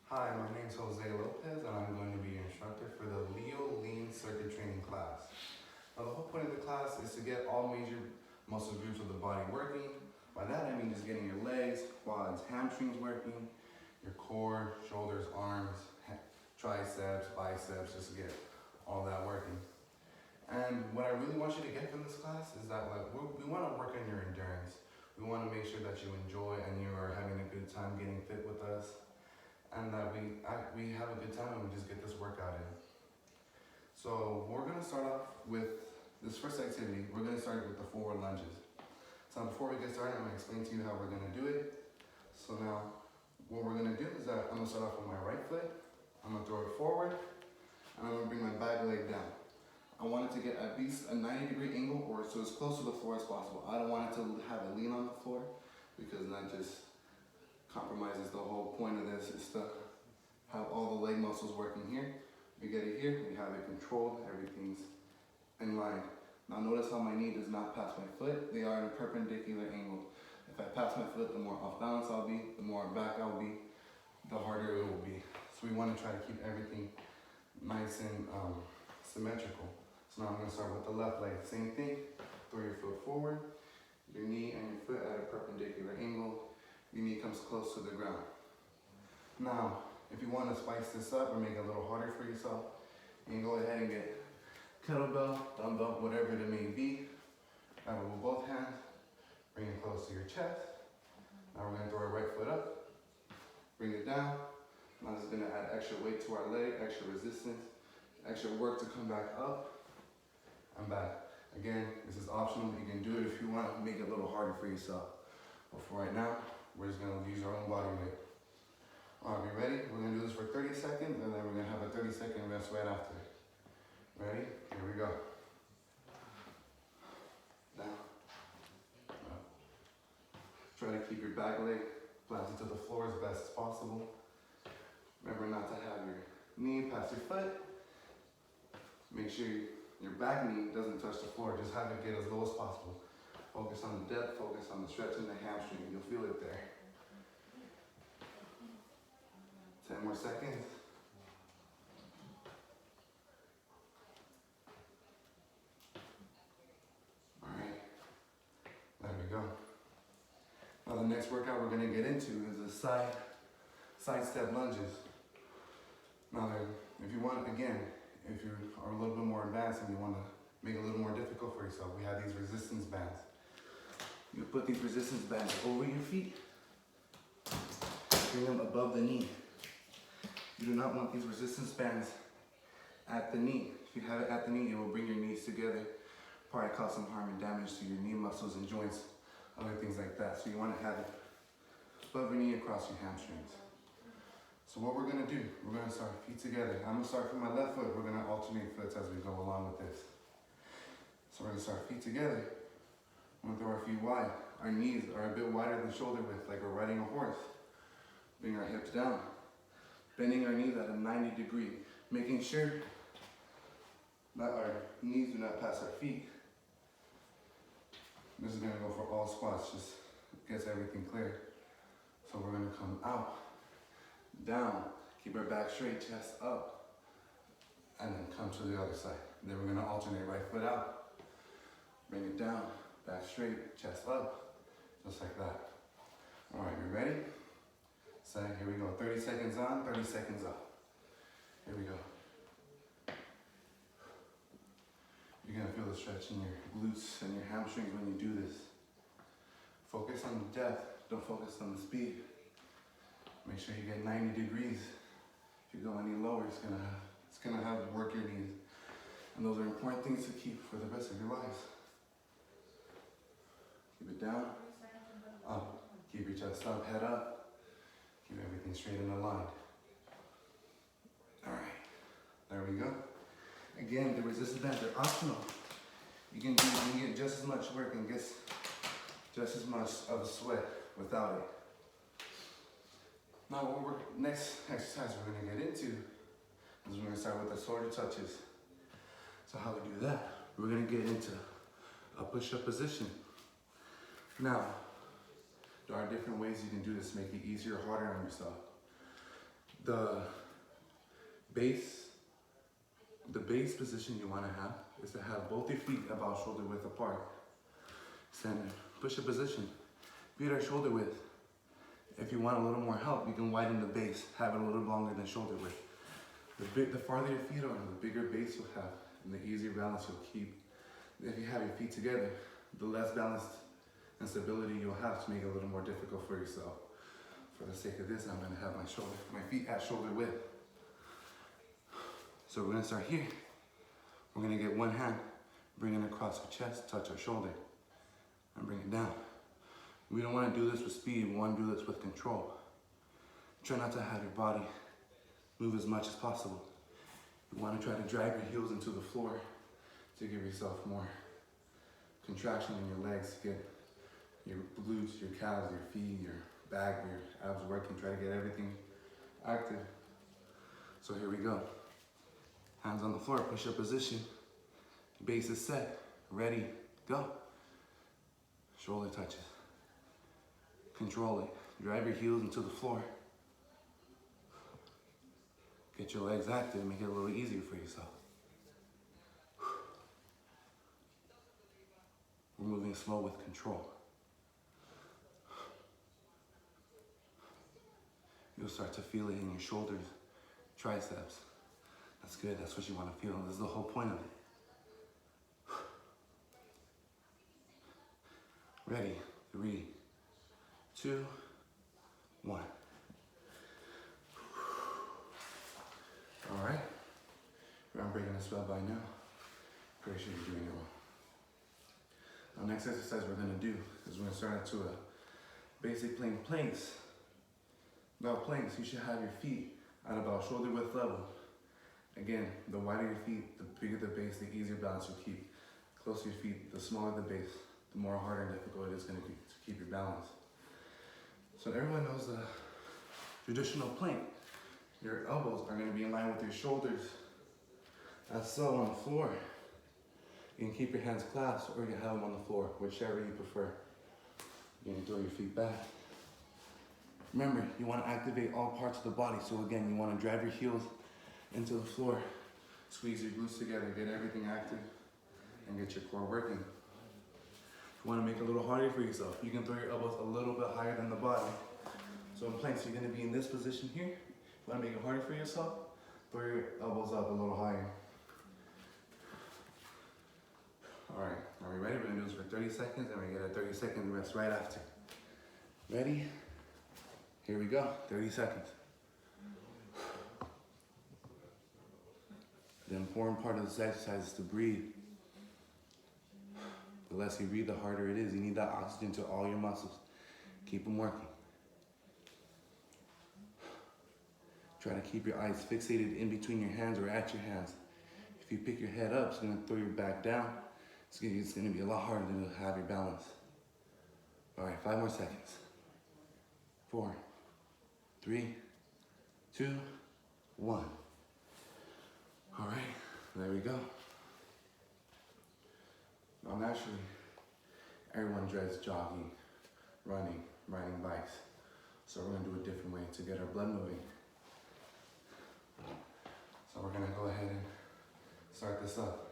Hi, my name is Jose Lopez and I'm going to be your instructor for the Leo Lean Circuit Training class. Now the whole point of the class is to get all major muscle groups of the body working. By that I mean just getting your legs, quads, hamstrings working, your core, shoulders, arms, triceps, biceps, just to get all that working. And what I really want you to get from this class is that we want to work on your endurance. We want to make sure that you enjoy and you are having a good time getting fit with us, and that we have a good time and we just get this workout in. So we're going to start off with this first activity. We're going to start with the forward lunges. So before we get started, I'm going to explain to you how we're going to do it. So now what we're going to do is that I'm going to start off with my right foot. I'm going to throw it forward and I'm going to bring my back leg down. I want it to get at least a 90-degree angle, or so as close to the floor as possible. I don't want it to have it lean on the floor, because that just compromises the whole point of this, is to have all the leg muscles working here. We get it here, we have it controlled, everything's in line. Now notice how my knee does not pass my foot. They are in a perpendicular angle. If I pass my foot, the more off balance I'll be, the more back I'll be, the harder it will be. So we want to try to keep everything nice and symmetrical. So now I'm going to start with the left leg. Same thing, throw your foot forward, your knee and your foot at a perpendicular angle. Your knee comes close to the ground. Now, if you want to spice this up or make it a little harder for yourself, you can go ahead and get kettlebell, dumbbell, whatever it may be. Grab it with both hands, bring it close to your chest. Now we're going to throw our right foot up, bring it down. Now this is going to add extra weight to our leg, extra resistance, extra work to come back up and back. Again, this is optional. You can do it if you want to make it a little harder for yourself. But for right now, we're just going to use our own body weight. All right, we ready? We're going to do this for 30 seconds, and then we're going to have a 30-second rest right after. Ready? Here we go. Down. Up. Try to keep your back leg planted to the floor as best as possible. Remember not to have your knee past your foot. Make sure your back knee doesn't touch the floor. Just have it get as low as possible. Focus on the depth, focus on the stretch in the hamstring. You'll feel it there. 10 more seconds. All right, there we go. Now the next workout we're gonna get into is the side step lunges. Now if you want, again, if you are a little bit more advanced and you want to make it a little more difficult for yourself, we have these resistance bands. You put these resistance bands over your feet, bring them above the knee. You do not want these resistance bands at the knee. If you have it at the knee, it will bring your knees together, probably cause some harm and damage to your knee muscles and joints, other things like that. So you want to have it above your knee, across your hamstrings. So what we're going to do, we're going to start feet together. I'm going to start from my left foot. We're going to alternate foots as we go along with this. So we're going to start feet together. We're going to throw our feet wide. Our knees are a bit wider than shoulder width, like we're riding a horse. Bring our hips down. Bending our knees at a 90 degree. Making sure that our knees do not pass our feet. This is going to go for all squats, just gets everything clear. So we're going to come out, down, keep our back straight, chest up, and then come to the other side. And then we're going to alternate right foot out, bring it down, back straight, chest up, just like that. All right, you ready? So here we go. 30 seconds on, 30 seconds off. Here we go. You're going to feel the stretch in your glutes and your hamstrings when you do this. Focus on the depth, don't focus on the speed. Make sure you get 90 degrees. If you go any lower, it's gonna have to work your knees. And those are important things to keep for the rest of your lives. Keep it down, up. Keep your chest up, head up. Keep everything straight and aligned. All right, there we go. Again, the resistance bands are optional. You can get just as much work and get just as much of a sweat without it. Now, next exercise we're going to get into is we're going to start with the shoulder touches. So how we do that, we're going to get into a push-up position. Now, there are different ways you can do this to make it easier or harder on yourself. The base position you want to have is to have both your feet about shoulder width apart. Center, push-up position, feet are shoulder width. If you want a little more help, you can widen the base, have it a little longer than shoulder width. The farther your feet are, the bigger base you'll have, and the easier balance you'll keep. If you have your feet together, the less balanced and stability you'll have to make it a little more difficult for yourself. For the sake of this, I'm gonna have my feet at shoulder width. So we're gonna start here. We're gonna get one hand, bring it across our chest, touch our shoulder, and bring it down. We don't wanna do this with speed, we wanna do this with control. Try not to have your body move as much as possible. You wanna try to drag your heels into the floor to give yourself more contraction in your legs, to get your glutes, your calves, your feet, your back, your abs working. Try to get everything active. So here we go. Hands on the floor, push-up position. Base is set, ready, go. Shoulder touches. Control it. Drive your heels into the floor. Get your legs active, make it a little easier for yourself. We're moving slow with control. You'll start to feel it in your shoulders, triceps. That's good, that's what you want to feel. This is the whole point of it. Ready, 3, 2, 1. All right, I'm breaking a sweat by now. Pretty sure you're doing it well. Now, next exercise we're gonna do is we're gonna start into a basic planks. Now planks, you should have your feet at about shoulder width level. Again, the wider your feet, the bigger the base, the easier balance you'll keep. The closer your feet, the smaller the base, the more harder and difficult it is gonna be to keep your balance. So everyone knows the traditional plank. Your elbows are gonna be in line with your shoulders. As so on the floor. You can keep your hands clasped or you can have them on the floor, whichever you prefer. You're gonna throw your feet back. Remember, you want to activate all parts of the body. So again, you want to drive your heels into the floor, squeeze your glutes together, get everything active, and get your core working. If you want to make it a little harder for yourself, you can throw your elbows a little bit higher than the body. So in planks, you're going to be in this position here. If you want to make it harder for yourself, throw your elbows up a little higher. All right, are we ready? We're going to do this for 30 seconds, and we're going to get a 30-second rest right after. Ready? Here we go, 30 seconds. The important part of this exercise is to breathe. The less you breathe, the harder it is. You need that oxygen to all your muscles. Keep them working. Try to keep your eyes fixated in between your hands or at your hands. If you pick your head up, it's gonna throw your back down. It's gonna be a lot harder to have your balance. All right, 5 more seconds. 4, 3, 2, 1. All right, there we go. Now naturally, everyone dreads jogging, running, riding bikes. So we're gonna do a different way to get our blood moving. So we're gonna go ahead and start this up.